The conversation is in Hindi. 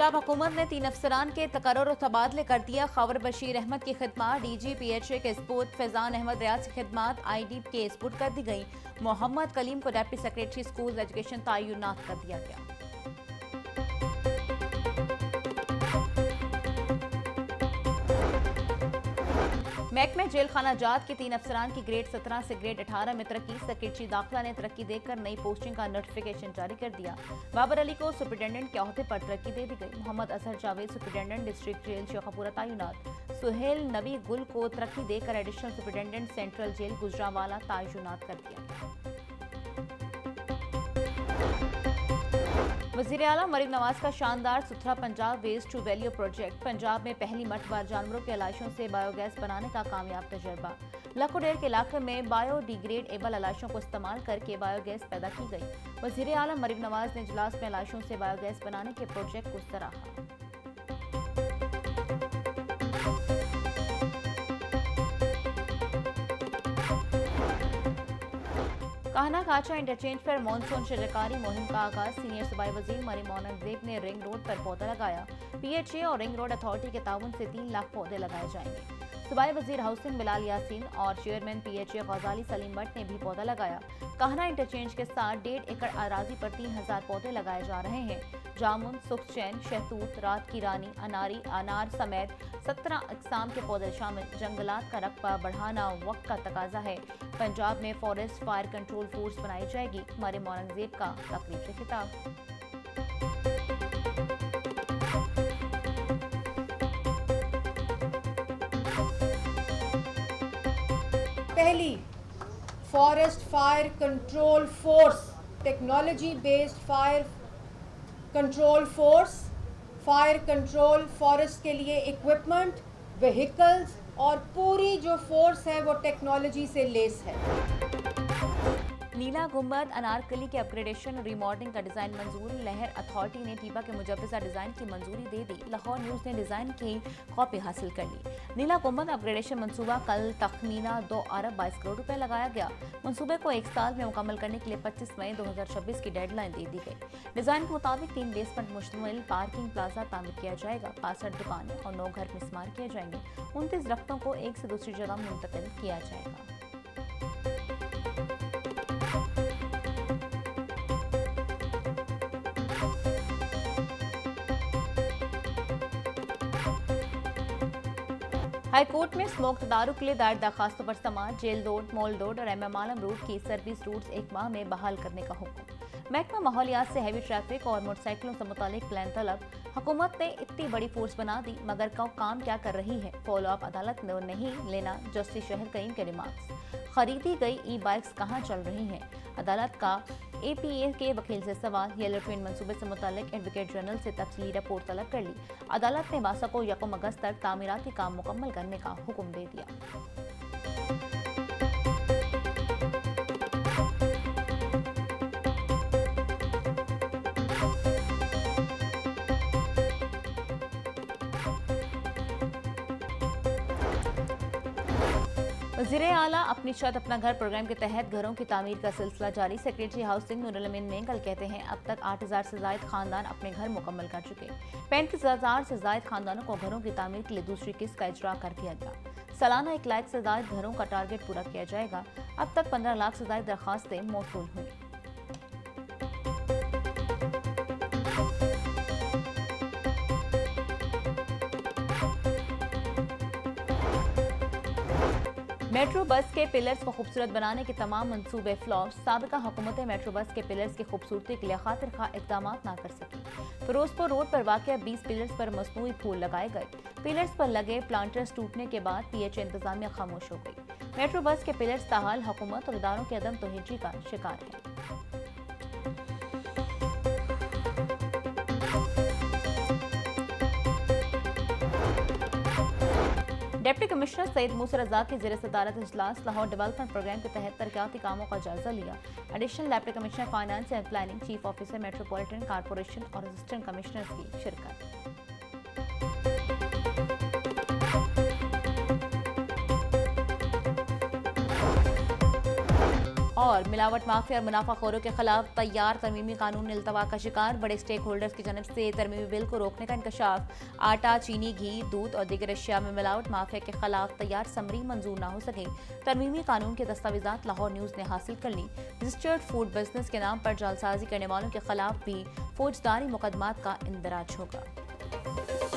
पंजाब हुकूमत ने 3 अफसरान के तकर्रुर और तबादले कर दिया। खबर बशीर अहमद की खिदमत DG PHA के स्पोर्ट, फैजान अहमद रियाज की खिदमत ID के स्पोर्ट कर दी गई। मोहम्मद कलीम को डिप्टी सेक्रेटरी स्कूल एजुकेशन तयनात कर दिया गया। महकमे जेल खाना जात के 3 अफसरान की ग्रेड 17 से ग्रेड 18 में तरक्की। सेक्रेटरी दाखिला ने तरक्की देकर नई पोस्टिंग का नोटिफिकेशन जारी कर दिया। बाबर अली को सुपरिटेंडेंट के ओहदे पर तरक्की दे दी गई। Mohammad Azhar Javed superintendent district jail Sheikhupura तयनात। सुहेल नबी गुल को तरक्की देकर additional superintendent central jail Gujranwala तयनात कर दिया गया। वज़ीर आला मरीम नवाज का शानदार सुथरा Punjab waste to value project. Punjab में पहली मर्तबा जानवरों के अलाशों से बायोगैस बनाने का कामयाब तजर्बा। लखोडेर के इलाके में बायोडिग्रेडेबल अलाशों को इस्तेमाल करके बायोगैस पैदा की गई। वज़ीर आला मरीम नवाज ने इजलास में अलाशों से बायोगैस बनाने के प्रोजेक्ट को सराहा। काहना काचा इंटरचेंज पर मानसून शजरकारी मुहिम का आगाज। सीनियर सूबाई वजीर मरीम औरंगजेब ने रिंग रोड पर पौधा लगाया। PHA और रिंग रोड अथॉरिटी के ताउन से 3 लाख पौधे लगाए जाएंगे। सूबाई वजीर हाउसिंग बिलाल यासीन और चेयरमैन PHA गजाली सलीम भट्ट ने भी पौधा लगाया। काहना इंटरचेंज के साथ 1.5 एकड़ अराजी पर 3000 पौधे लगाए जा रहे हैं। जामुन, सुखचैन, शहतूत, रात की रानी, अनारी, अनार समेत 17 अक़साम के पौधे शामिल। जंगलात का रकबा बढ़ाना वक्त का तकाजा है। पंजाब में फॉरेस्ट फायर कंट्रोल फोर्स बनाई जाएगी। मरीम औरंगजेब का तकरीब से खिताब। पहली forest fire control force, technology based fire control force, fire control forest के लिए इक्विपमेंट, व्हीकल्स और पूरी जो फोर्स है वो टेक्नोलॉजी से लेस है। नीला गुंबद अनारकली के अपग्रेडेशन और रिमॉडलिंग का डिजाइन मंजूर। लहर अथॉरिटी ने टीबा के मुजवजा डिजाइन की मंजूरी दे दी। लाहौर न्यूज ने डिजाइन की कॉपी हासिल कर ली। नीला गुंबद अपग्रेडेशन मंसूबा कल तखमीना 2 अरब 22 करोड़ रुपए लगाया गया। मंसूबे को 1 साल में मुकम्मल करने के लिए 25 मई 2026 की डेडलाइन दे दी गई। डिजाइन के मुताबिक 3 बेसमेंट मुश्तमिल पार्किंग प्लाजा तामीर किया जाएगा। 65 दुकानें और 9 घर मिस्मार किए जाएंगे। 29 दरख्तों को एक से दूसरी जगह मुंतकिल किया जाएगा। हाईकोर्ट में स्मोक तदारुक के लिए दायर दरखास्तों पर समाअत। जेल रोड, मॉल रोड और MM आलम रोड की सर्विस रूट्स 1 माह में बहाल करने का हुक्म। महकमा माहौलियात से हैवी ट्रैफिक और मोटरसाइकिलों से मुतालिक प्लान तलब। हुकूमत ने इतनी बड़ी फोर्स बना दी मगर काम क्या कर रही है? फॉलो अप अदालत ने नहीं लेना जस्टिस शहर करीम के रिमार्क्स। खरीदी गई ई-बाइक्स कहाँ चल रही हैं? अदालत का APA के वकील से सवाल। येलो ट्रेन मंसूबे से मुतालिक एडवोकेट जनरल से तफसीली रिपोर्ट तलब कर ली। अदालत ने वासा को 1 अगस्त तक तामीराती काम मुकम्मल करने का हुक्म दे दिया। वज़ीर आला अपनी छत अपना घर प्रोग्राम के तहत घरों की तामीर का सिलसिला जारी। सेक्रेटरी हाउसिंग नूरुल अमीन ने कल कहते हैं अब तक 8000 से ज़ायद खानदान अपने घर मुकम्मल कर चुके। 35,000 से ज़ायद खानदानों को घरों की तामीर के लिए दूसरी किस्त का इजरा कर दिया गया। सालाना 1 लाख से ज़ायद घरों का टारगेट पूरा किया जाएगा। अब तक 15 लाख से ज़ायद दरखास्तें मौसूल हुई। मेट्रो बस के पिलर्स को खूबसूरत बनाने के तमाम मंसूबे फ्लॉप। साबिका हुकूमतें मेट्रो बस के पिलर्स की खूबसूरती के लिए खातिर खा इकदाम ना कर सकी। फिरोजपुर रोड पर वाक़या 20 पिलर्स पर मसनूई फूल लगाए गए। पिलर्स पर लगे प्लांटर्स टूटने के बाद PHA इंतजामिया खामोश हो गई। मेट्रो बस के पिलर्स ताहाल हुकूमत और इदारों के अदम तोहिजी का शिकार है। डिप्टी कमिश्नर सईद मूसा रजा की ज़ेर सदारत इजलास। लाहौर डेवलपमेंट प्रोग्राम के तहत तरक्याती कामों का जायजा लिया। Additional deputy commissioner finance and planning, chief officer metropolitan corporation और असिस्टेंट कमिश्नर्स की शिरकत। लाहौर, मिलावट माफिया और मुनाफाखोरों के खिलाफ तैयार तरमीमी कानून इल्तवा का शिकार, बड़े स्टेक होल्डर्स की जानब से तरमीमी बिल को रोकने का इंकशाफ। आटा, चीनी, घी, दूध और दीगर अशिया में मिलावट माफिया के खिलाफ तैयार समरी मंजूर न हो सके। तरमीमी कानून के दस्तावेजात लाहौर न्यूज़ ने हासिल कर ली। रजिस्टर्ड फूड बिजनेस के नाम पर जालसाजी करने वालों के खिलाफ भी फौजदारी मुकदमात का इंदराज होगा।